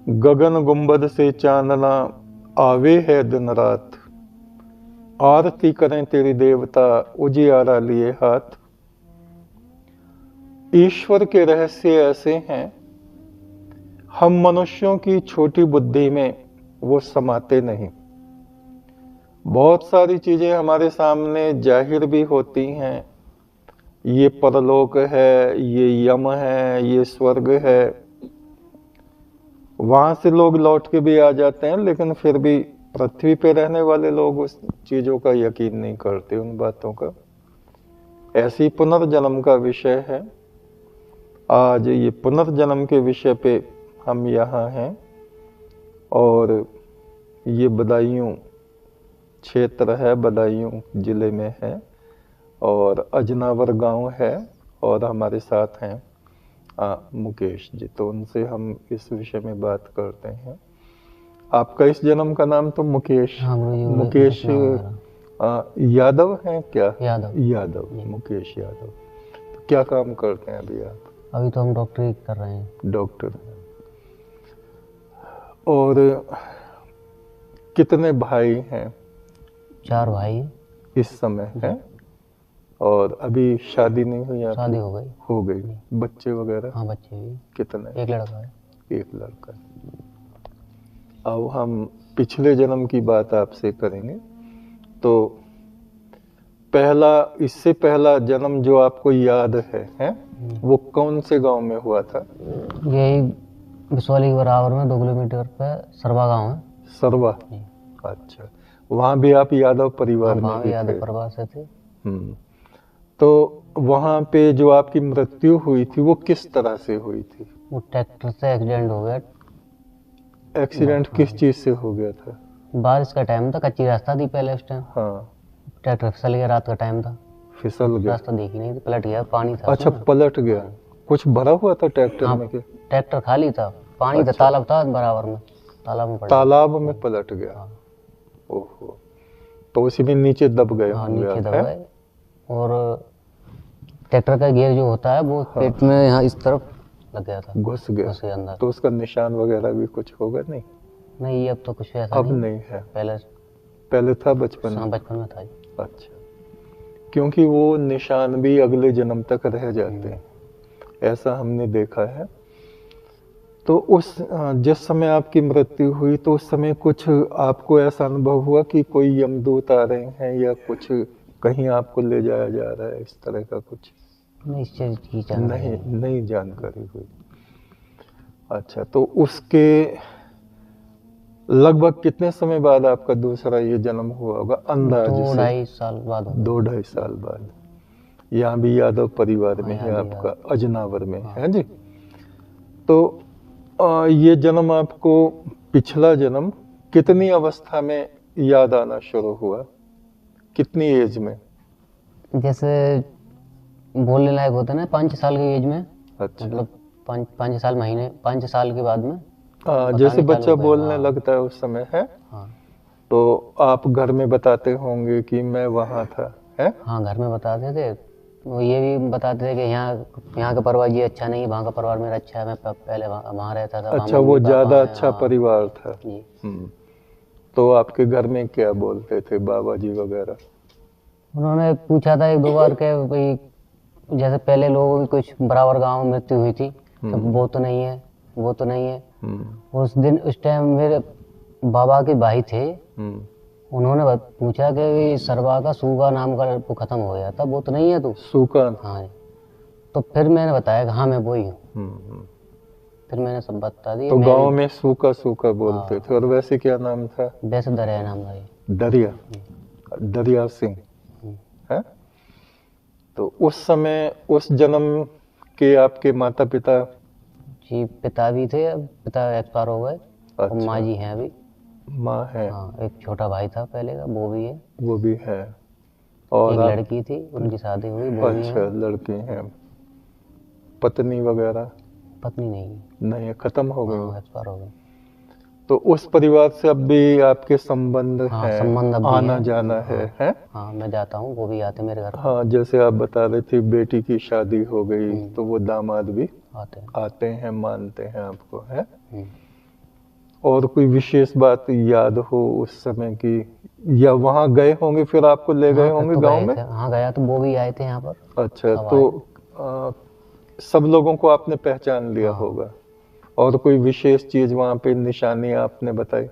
गगन गुंबद से चांदना आवे है दिन रात, आरती करें तेरी देवता उजियारा लिए हाथ। ईश्वर के रहस्य ऐसे हैं, हम मनुष्यों की छोटी बुद्धि में वो समाते नहीं। बहुत सारी चीजें हमारे सामने जाहिर भी होती हैं, ये परलोक है, ये यम है, ये स्वर्ग है। वहां से लोग लौट के भी आ जाते हैं, लेकिन फिर भी पृथ्वी पे रहने वाले लोग उस चीजों का यकीन नहीं करते, उन बातों का। ऐसी पुनर्जन्म का विषय है। आज ये पुनर्जन्म के विषय पे हम यहाँ हैं और ये बदायूं क्षेत्र है, बदायूं जिले में है और अजनावर गांव है और हमारे साथ हैं मुकेश जी। तो उनसे हम इस विषय में बात करते हैं। आपका इस जन्म का नाम तो मुकेश, हाँ, मुकेश यादव हैं क्या? यादव मुकेश यादव। तो क्या काम करते हैं अभी आप? अभी तो हम डॉक्टरी कर रहे हैं। डॉक्टर। और कितने भाई हैं? 4 भाई इस समय है। और अभी शादी नहीं हुई आपकी? शादी हो गई। बच्चे वगैरह? हाँ, बच्चे भी। कितने? एक लड़का है। एक लड़का। अब हम पिछले जन्म की बात आपसे करेंगे। तो इससे पहला जन्म जो आपको याद है वो कौन से गांव में हुआ था? यही बिसौली के बराबर में 2 किलोमीटर पे सरवा गांव है। सरवा? अच्छा, वहाँ भी आप यादव परिवार में ही थे? यादव परिवार से थे। तो वहाँ पे जो आपकी मृत्यु हुई थी वो किस तरह से हुई थी? वो ट्रैक्टर से एक्सीडेंट हो गया। एक्सीडेंट किस चीज से हो गया था? बारिश का टाइम था, कच्ची रास्ता थी पहले उस टाइम। हाँ। ट्रैक्टर फिसल गया, रात का टाइम था। फिसल गया? रास्ता देखी नहीं थी, पलट गया, पानी था। अच्छा, पलट गया। कुछ भरा हुआ था ट्रैक्टर में? ट्रैक्टर खाली था, पानी था, तालाब था बराबर में, तालाब में पलट गया। ओहो, तो उसी में नीचे दब गए? नीचे दब गए। और ट्रैक्टर का गियर जो होता है वो पेट में यहाँ इस तरफ लग गया था, घुस गया अंदर। तो उसका निशान वगैरह भी कुछ होगा? नहीं, अब तो कुछ ऐसा अब नहीं है। पहले था बचपन में? बचपन में था। अच्छा, क्योंकि वो निशान भी अगले जन्म तक रह जाते हैं, ऐसा हमने देखा है। तो जिस समय आपकी मृत्यु हुई तो उस समय कुछ आपको ऐसा अनुभव हुआ कि कोई यमदूत आ रहे हैं या कुछ कहीं आपको ले जाया जा रहा है, इस तरह का कुछ? नहीं जानकारी हुई। अच्छा, तो उसके लगभग कितने समय बाद आपका दूसरा ये जन्म हुआ होगा अंदाज से? 2-2.5 साल बाद। 2-2.5 साल बाद। यहाँ भी यादव परिवार में है आपका, अजनावर में है जी। तो ये जन्म आपको, पिछला जन्म कितनी अवस्था में याद आना शुरू हुआ? कितनी एज में? जैसे बोलने लायक होता है ना, 5 साल की एज में। अच्छा, मतलब 5 साल के बाद में जैसे बच्चा बोलने लगता है उस समय है। तो आप घर में बताते होंगे कि मैं वहाँ था, है? हाँ, घर में बताते थे। वो ये भी बताते थे कि यहाँ का परिवार ये अच्छा नहीं है, वहाँ का परिवार मेरा अच्छा है, मैं पहले वहाँ रहता था। अच्छा, वो ज्यादा अच्छा परिवार था। तो आपके घर में क्या बोलते थे बाबा जी वगैरह? उन्होंने पूछा था 1-2 बार के भाई, जैसे पहले लोगों की कुछ बराबर गांव में मृत्यु हुई थी, तो वो तो नहीं है, वो तो नहीं है। उस टाइम मेरे बाबा के भाई थे, उन्होंने पूछा कि सरवा का सूगा नाम का वो खत्म हो गया था, वो तो नहीं है तू? सूगा? हाँ। तो फिर मैंने बताया कि हाँ मैं वही हूँ। फिर मैंने सब बता दिया। तो गांव में सूका बोलते थे। और वैसे क्या नाम था? वैसे दरिया नाम था। दरिया सिंह है। तो उस समय उस जन्म के आपके माता पिता? जी, पिता भी थे, पिता एक्सपायर हो गए। अच्छा। माँ जी हैं अभी। माँ है? हाँ, एक छोटा भाई था पहले का, वो भी है। वो भी है। और एक लड़की थी, उनकी शादी हुई, वो भी है। अच्छा, लड़की है। पत्नी वगैरह? पत्नी नहीं है, खत्म हो गई, एक्सपायर हो गई। तो उस परिवार से अब भी आपके संबंध हैं? संबंध अब आना जाना है? हाँ, मैं जाता हूँ, वो भी आते मेरे घर। हाँ, जैसे आप बता रहे थे बेटी की शादी हो गई तो वो दामाद भी आते हैं, मानते हैं आपको, है? और कोई विशेष बात याद हो उस समय की, या वहाँ गए होंगे फिर आपको ले गए होंगे गांव में? हाँ गया तो वो भी आए थे यहाँ पर। अच्छा, तो सब लोगों को आपने पहचान लिया होगा, और कोई विशेष चीज वहाँ पे निशानी आपने बताई?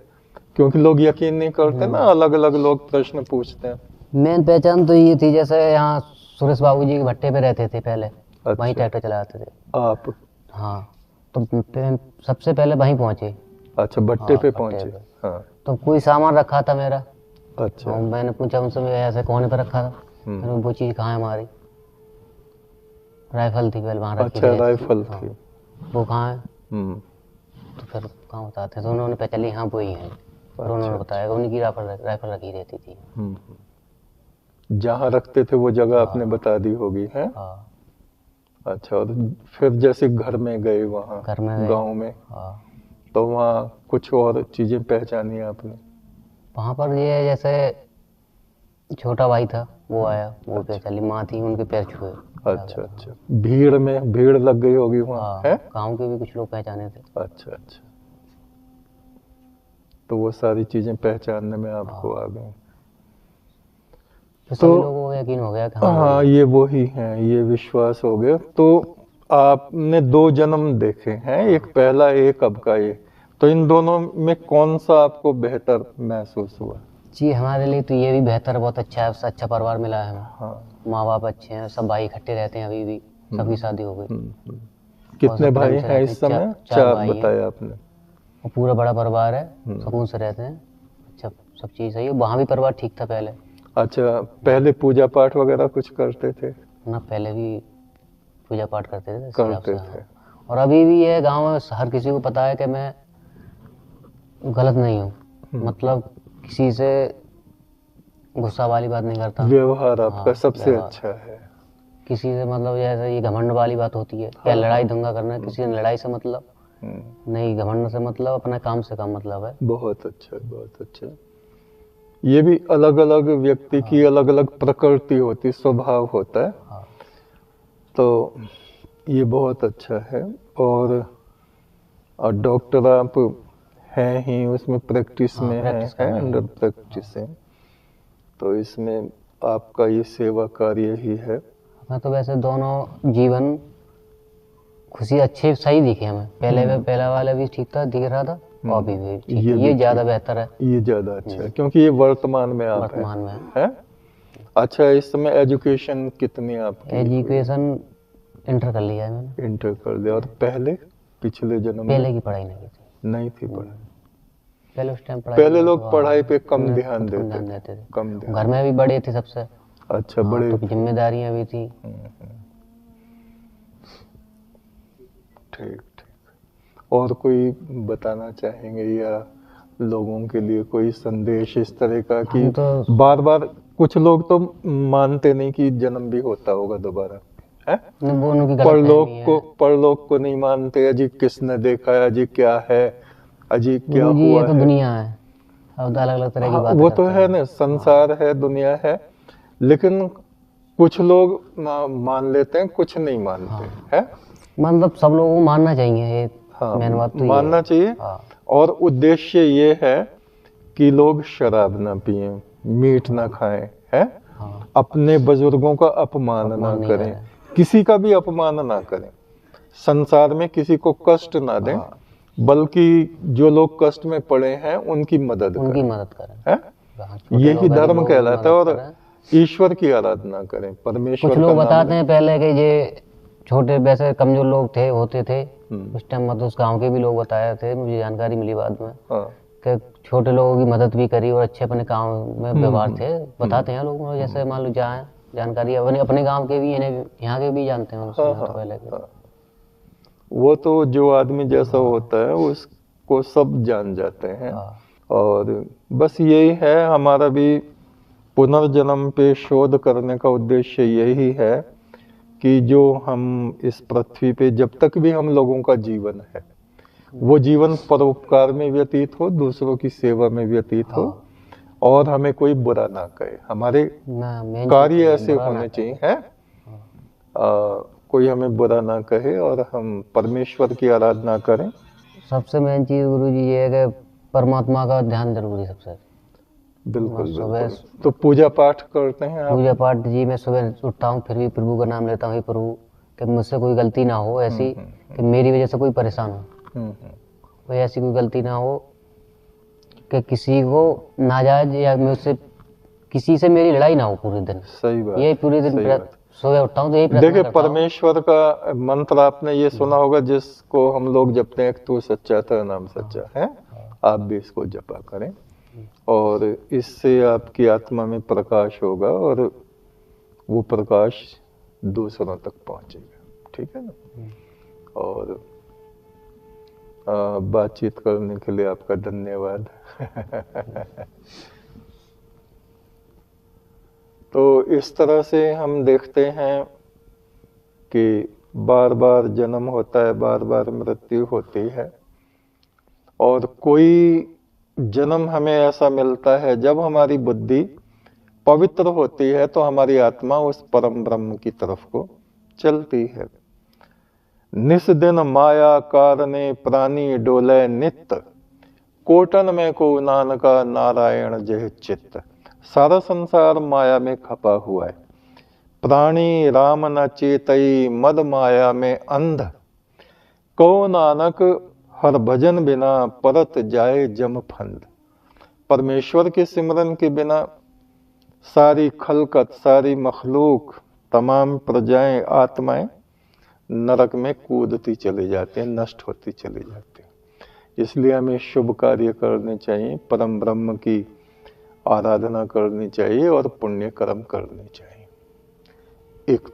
क्योंकि लोग यकीन नहीं करते ना, अलग अलग लोग प्रश्न पूछते हैं। मेन पहचान तो ये थी, जैसे यहाँ सुरेश बाबू जी के भट्टे पे रहते थे पहले। अच्छा। वहीं ट्रैक्टर चलाते थे आप? हाँ, तो सबसे पहले वहीं पहुंचे। अच्छा, भट्टे पे पहुंचे। हाँ। तो कोई सामान रखा था मेरा। अच्छा। मैंने पूछा उनसे, मैं ऐसे कोने पे रखा था। मैंने वो चीज़ कहाँ है हमारी? राइफल थी पहले वहाँ रखी। अच्छा, राइफल थी। वो कहाँ है? तो फिर कहाँ बताते, तो उन्होंने पहचान ली, हाँ वो ही है। और उन्होंने बताया कि उनकी राइफल रखी रहती थी। जहाँ रखते थे वो जगह आपने बता दी होगी, है? अच्छा, और फिर जैसे घर में गए वहाँ, घर में गाँव में, तो वहाँ कुछ और चीजें पहचानी आपने? वहाँ पर ये जैसे छोटा भाई था, वो आया, वो पहचानी। माँ थी, उनके पैर छुए। अच्छा अच्छा, भीड़ में भीड़ लग गई होगी वहाँ, है? गाँव के भी कुछ लोग पहचाने थे। अच्छा अच्छा, तो वो सारी चीजें पहचानने में आपको आ गई। तो सभी लोगों को यकीन हो गया कि हाँ ये वही हैं, ये विश्वास हो गया। तो आपने 2 जन्म देखे हैं, एक पहला एक अब का ये, तो इन दोनों में कौन सा आपको बेहतर महसूस हुआ? जी हमारे लिए तो ये भी बेहतर, बहुत अच्छा है, अच्छा परिवार मिला है हमें। हाँ। माँ बाप अच्छे हैं, सब भाई इकट्ठे रहते हैं अभी भी, सबकी शादी हो गई। कितने भाई हैं इस समय? 4 बताया आपने। और पूरा बड़ा परिवार है, सुकून से रहते हैं। अच्छा, सब चीज़ सही है। वहाँ भी परिवार ठीक था पहले। अच्छा, पहले पूजा पाठ वगैरह कुछ करते थे ना? पहले भी पूजा पाठ करते थे। करते थे। और अभी भी है गांव में, हर किसी को पता है कि मैं गलत नहीं हूँ। मतलब किसी से गुस्सा वाली बात नहीं करता। व्यवहार आपका सबसे अच्छा है। किसी से मतलब जैसे ये घमंड वाली बात होती है, क्या लड़ाई दंगा करना, किसी ने लड़ाई से मतलब नहीं, घमंड से मतलब अपने काम से काम मतलब है। बहुत अच्छा, बहुत अच्छा। ये भी अलग अलग व्यक्ति की अलग अलग प्रकृति होती, स्वभाव होता है। तो ये बहुत अच्छा है। और डॉक्टर आप हैं ही, उसमें प्रैक्टिस में है अंडर प्रैक्टिस है, तो इसमें आपका ये सेवा कार्य ही है। मैं तो वैसे दोनों जीवन खुशी अच्छे सही दिखे हमें। पहला वाला भी ठीक था, दिख रहा था, और अभी भी ठीक है। ये ज्यादा बेहतर है, ये ज्यादा अच्छा है, क्योंकि ये वर्तमान में आप वर्तमान में है। अच्छा, इस समय एजुकेशन कितनी आपकी? एजुकेशन इंटर कर लिया है मैंने। इंटर कर लिया। और पहले पिछले जन्म पहले की पढ़ाई नहीं थी पढ़ाई? पहले उस टाइम पहले लोग पढ़ाई पे कम ध्यान देते थे। कम ध्यान। घर में भी बड़े थे सबसे। अच्छा, बड़े तो जिम्मेदारियां भी थी। ठीक ठीक। और कोई बताना चाहेंगे या लोगों के लिए कोई संदेश इस तरह का कि तो बार बार कुछ लोग तो मानते नहीं कि जन्म भी होता होगा दोबारा, है? परलोक को नहीं मानते। अजी किसने देखा है, अजी क्या है, अजी क्या हुआ ये तो दुनिया है, अब अलग अलग तरह की बात वो तो है ना, संसार है, दुनिया है, लेकिन कुछ लोग मान लेते हैं, कुछ नहीं मानते, है? मतलब सब लोगों को मानना चाहिए ये। मेन बात तो मानना चाहिए। और उद्देश्य ये है कि लोग शराब ना पिएं, मीट ना खाएं, है? अपने बुजुर्गों का अपमान ना करें, किसी का भी अपमान ना करें, संसार में किसी को कष्ट ना दें, बल्कि जो लोग कष्ट में पड़े हैं उनकी मदद करें, है? यही धर्म कहलाता है। और ईश्वर की आराधना करें, परमेश्वर। कुछ लोग बताते हैं पहले कि ये छोटे वैसे कमजोर लोग थे, होते थे उस टाइम, मतलब उस गांव के भी लोग बताए थे, मुझे जानकारी मिली बाद में कि छोटे लोगों की मदद भी करी और अच्छे अपने काम में व्यवहार थे। बताते हैं लोग, जैसे मान लो जहाँ जानकारी अपने गांव के भी, यहाँ के भी जानते हैं पहले। वो तो जो आदमी जैसा होता है उसको सब जान जाते हैं। और बस यही है, हमारा भी पुनर्जन्म पे शोध करने का उद्देश्य यही है कि जो हम इस पृथ्वी पे जब तक भी हम लोगों का जीवन है, वो जीवन परोपकार में व्यतीत हो, दूसरों की सेवा में व्यतीत हो, और हमें कोई बुरा ना कहे। हमारे कार्य ऐसे होने चाहिए, है? कोई हमें बुरा ना कहे और हम परमेश्वर की आराधना करें, सबसे मेन चीज गुरुजी ये है कि परमात्मा का ध्यान जरूरी सबसे। बिल्कुल सुबह बिल्कुल। तो पूजा पाठ करते हैं आप? पूजा पाठ जी, मैं सुबह उठता हूँ फिर भी प्रभु का नाम लेता हूँ, हे प्रभु कि मुझसे कोई गलती ना हो ऐसी कि मेरी वजह से कोई परेशान हो, कोई ऐसी कोई गलती ना हो कि किसी को नाजायज या मुझसे किसी से मेरी लड़ाई ना हो पूरे दिन। सही बात। यही पूरे दिन सही बात। सुबह उठता हूँ तो यही प्रार्थना देखिए, करता हूँ। परमेश्वर का मंत्र आपने ये सुना होगा जिसको हम लोग जपते हैं, तू सच्चा तेरा नाम सच्चा है। आप भी इसको जपा करें और इससे आपकी आत्मा में प्रकाश होगा और वो प्रकाश दूसरों तक पहुंचेगा। ठीक है ना? और बातचीत करने के लिए आपका धन्यवाद। तो इस तरह से हम देखते हैं कि बार बार जन्म होता है, बार बार मृत्यु होती है, और कोई जन्म हमें ऐसा मिलता है जब हमारी बुद्धि पवित्र होती है तो हमारी आत्मा उस परम ब्रह्म की तरफ को चलती है। निस दिन माया कारणे प्राणी डोले नित्य, कोटन में को नानका नारायण जय चित्त। सारा संसार माया में खपा हुआ है, प्राणी राम न चेतई मद माया में अंध। को नानक हर भजन बिना परत जाए जम फंद। परमेश्वर के सिमरन के बिना सारी खलकत, सारी मखलूक, तमाम प्रजाएं, आत्माएं नरक में कूदती चली जाती हैं, नष्ट होती चली जाती हैं। इसलिए हमें शुभ कार्य करने चाहिए, परम ब्रह्म की आराधना करनी चाहिए और पुण्य कर्म करने चाहिए। एक